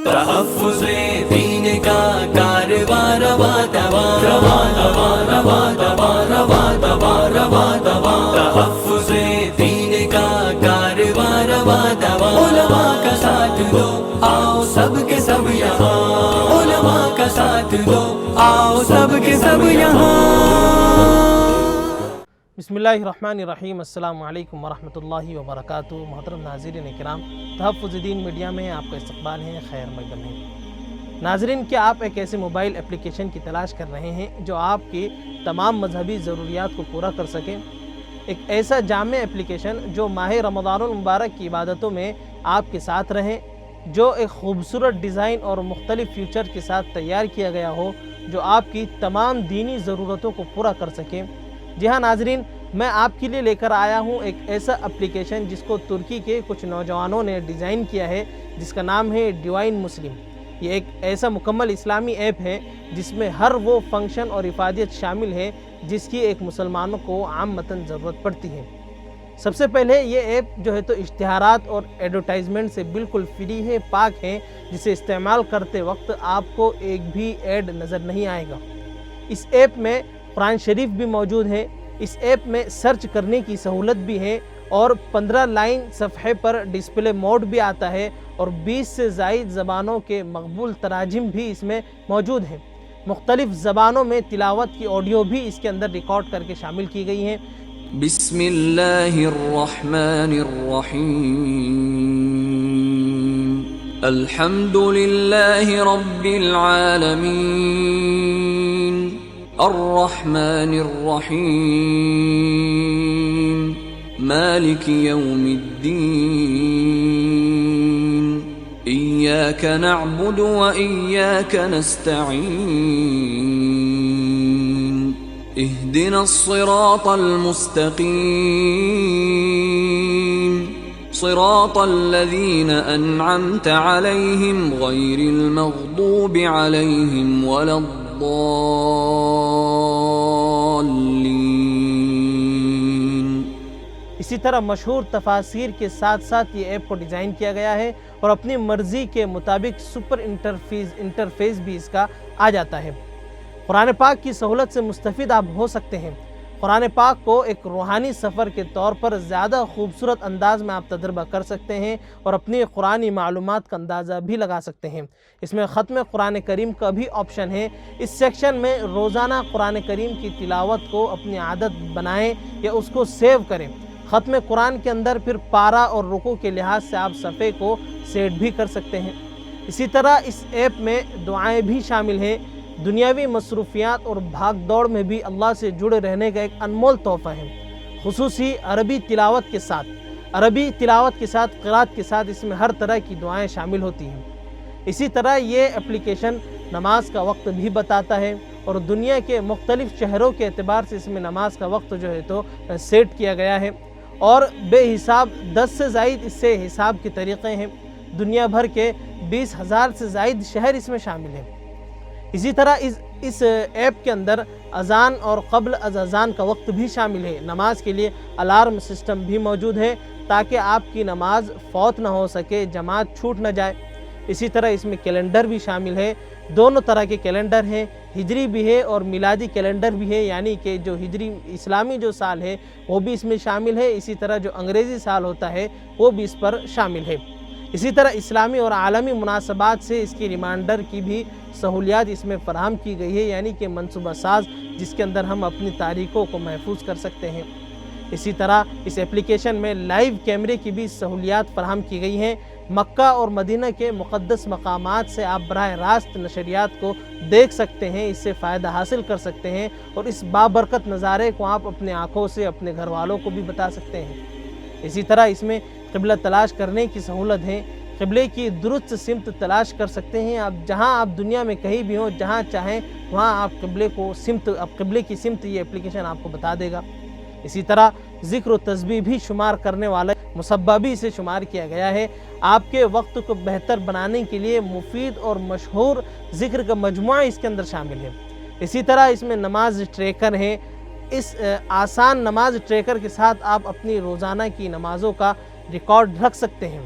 تحفظ دین کا کارواں رواں رواں رواں رواں رواں رواں رواں رواں رواں رواں تحفظ دین کا کارواں رواں رواں علماء کا ساتھ دو آؤ سب کے سب یہاں علماء کا ساتھ دو آؤ سب کے سب یہاں۔ بسم اللہ الرحمن الرحیم۔ السلام علیکم ورحمۃ اللہ وبرکاتہ۔ محترم ناظرین کرام، تحفظ دین میڈیا میں آپ کا استقبال ہے، خیر مقدم ہے۔ ناظرین، کیا آپ ایک ایسے موبائل اپلیکیشن کی تلاش کر رہے ہیں جو آپ کی تمام مذہبی ضروریات کو پورا کر سکے؟ ایک ایسا جامع اپلیکیشن جو ماہ رمضان المبارک کی عبادتوں میں آپ کے ساتھ رہے، جو ایک خوبصورت ڈیزائن اور مختلف فیچر کے ساتھ تیار کیا گیا ہو، جو آپ کی تمام دینی ضرورتوں کو پورا کر سکے۔ جی ہاں ناظرین، میں آپ کے لیے لے کر آیا ہوں ایک ایسا اپلیکیشن جس کو ترکی کے کچھ نوجوانوں نے ڈیزائن کیا ہے، جس کا نام ہے ڈیوائن مسلم۔ یہ ایک ایسا مکمل اسلامی ایپ ہے جس میں ہر وہ فنکشن اور افادیت شامل ہے جس کی ایک مسلمانوں کو عامتاً ضرورت پڑتی ہے۔ سب سے پہلے یہ ایپ جو ہے تو اشتہارات اور ایڈورٹائزمنٹ سے بالکل فری ہے، پاک ہے، جسے استعمال کرتے وقت آپ کو ایک بھی ایڈ نظر نہیں آئے گا۔ اس ایپ میں قرآن شریف بھی موجود ہے، اس ایپ میں سرچ کرنے کی سہولت بھی ہے اور 15 لائن صفحے پر ڈسپلے موڈ بھی آتا ہے اور 20 سے زائد زبانوں کے مقبول تراجم بھی اس میں موجود ہیں۔ مختلف زبانوں میں تلاوت کی آڈیو بھی اس کے اندر ریکارڈ کر کے شامل کی گئی ہیں۔ بسم اللہ الرحمن الرحیم، الحمد للہ رب العالمین، الرحمن الرحیم، مالک یوم الدین، ایاک نعبد و ایاک نستعین، اہدنا الصراط المستقیم، صراط الذین انعمت علیہم غیر المغضوب علیہم ولا الضالین۔ اسی طرح مشہور تفاسیر کے ساتھ ساتھ یہ ایپ کو ڈیزائن کیا گیا ہے اور اپنی مرضی کے مطابق سپر انٹرفیس بھی اس کا آ جاتا ہے۔ قرآن پاک کی سہولت سے مستفید آپ ہو سکتے ہیں۔ قرآن پاک کو ایک روحانی سفر کے طور پر زیادہ خوبصورت انداز میں آپ تجربہ کر سکتے ہیں اور اپنی قرآنی معلومات کا اندازہ بھی لگا سکتے ہیں۔ اس میں ختم قرآن کریم کا بھی آپشن ہے۔ اس سیکشن میں روزانہ قرآن کریم کی تلاوت کو اپنی عادت بنائیں یا اس کو سیو کریں۔ ختم قرآن کے اندر پھر پارہ اور رکوع کے لحاظ سے آپ صفحے کو سیٹ بھی کر سکتے ہیں۔ اسی طرح اس ایپ میں دعائیں بھی شامل ہیں۔ دنیاوی مصروفیات اور بھاگ دوڑ میں بھی اللہ سے جڑے رہنے کا ایک انمول تحفہ ہے، خصوصی عربی تلاوت کے ساتھ قرات کے ساتھ اس میں ہر طرح کی دعائیں شامل ہوتی ہیں۔ اسی طرح یہ اپلیکیشن نماز کا وقت بھی بتاتا ہے اور دنیا کے مختلف شہروں کے اعتبار سے اس میں نماز کا وقت جو ہے تو سیٹ کیا گیا ہے اور بے حساب 10 سے زائد اس سے حساب کے طریقے ہیں۔ دنیا بھر کے 20,000 سے زائد شہر اس میں شامل ہیں۔ اسی طرح اس ایپ کے اندر اذان اور قبل از اذان کا وقت بھی شامل ہے۔ نماز کے لیے الارم سسٹم بھی موجود ہے تاکہ آپ کی نماز فوت نہ ہو سکے، جماعت چھوٹ نہ جائے۔ اسی طرح اس میں کیلنڈر بھی شامل ہے، دونوں طرح کے کیلنڈر ہیں، ہجری بھی ہے اور میلادی کیلنڈر بھی ہے، یعنی کہ جو ہجری اسلامی جو سال ہے وہ بھی اس میں شامل ہے، اسی طرح جو انگریزی سال ہوتا ہے وہ بھی اس پر شامل ہے۔ اسی طرح اسلامی اور عالمی مناسبات سے اس کی ریمائنڈر کی بھی سہولیات اس میں فراہم کی گئی ہے، یعنی کہ منصوبہ ساز جس کے اندر ہم اپنی تاریخوں کو محفوظ کر سکتے ہیں۔ اسی طرح اس اپلیکیشن میں لائیو کیمرے کی بھی سہولیات فراہم کی گئی ہیں۔ مکہ اور مدینہ کے مقدس مقامات سے آپ براہ راست نشریات کو دیکھ سکتے ہیں، اس سے فائدہ حاصل کر سکتے ہیں اور اس بابرکت نظارے کو آپ اپنے آنکھوں سے اپنے گھر والوں کو بھی بتا سکتے ہیں۔ اسی طرح اس میں قبلہ تلاش کرنے کی سہولت ہے، قبلے کی درست سمت تلاش کر سکتے ہیں۔ جہاں آپ دنیا میں کہیں بھی ہوں، جہاں چاہیں وہاں آپ قبلے کی سمت یہ اپلیکیشن آپ کو بتا دے گا۔ اسی طرح ذکر و تسبیح بھی شمار کرنے والا مصباح بھی اسے شمار کیا گیا ہے۔ آپ کے وقت کو بہتر بنانے کے لیے مفید اور مشہور ذکر کا مجموعہ اس کے اندر شامل ہے۔ اسی طرح اس میں نماز ٹریکر ہے۔ اس آسان نماز ٹریکر کے ساتھ آپ اپنی روزانہ کی نمازوں کا ریکارڈ رکھ سکتے ہیں۔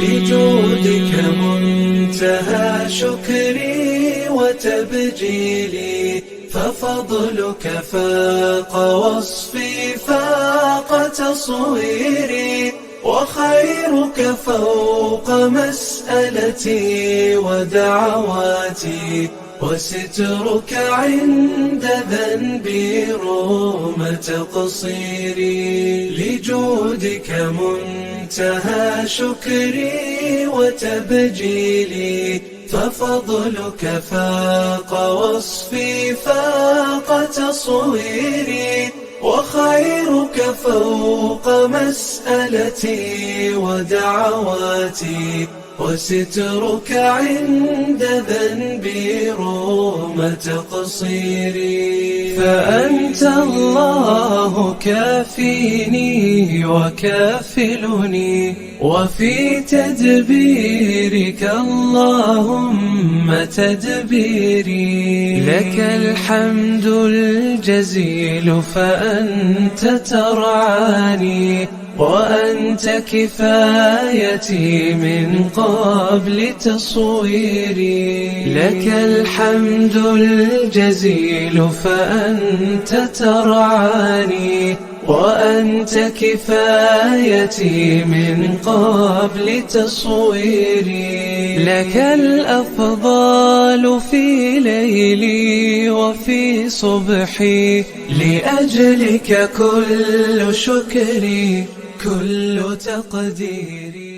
لجودك منتهى شكري وتبجيلي، ففضلك فاق وصفي فاق تصويري، وخيرك فوق مسألتي ودعواتي، وسترك عند ذنبي رغم تقصيري. لجودك منتهى شكري وتبجيلي، ففضلك فاق وصفي فاق تصويري، وخيرك فوق مسألتي ودعواتي، وسترك عند ذنبي رغم تقصيري. فأنت الله كافيني وكافلني، وفي تدبيرك اللهم تدبيري. لك الحمد الجزيل فأنت ترعاني، وأنت كفايتي من قبل تصويري. لك الحمد الجزيل فأنت ترعاني، وأنت كفايتي من قبل تصويري. لك الأفضال في ليلي وفي صبحي، لأجلك كل شكري كل تقديري.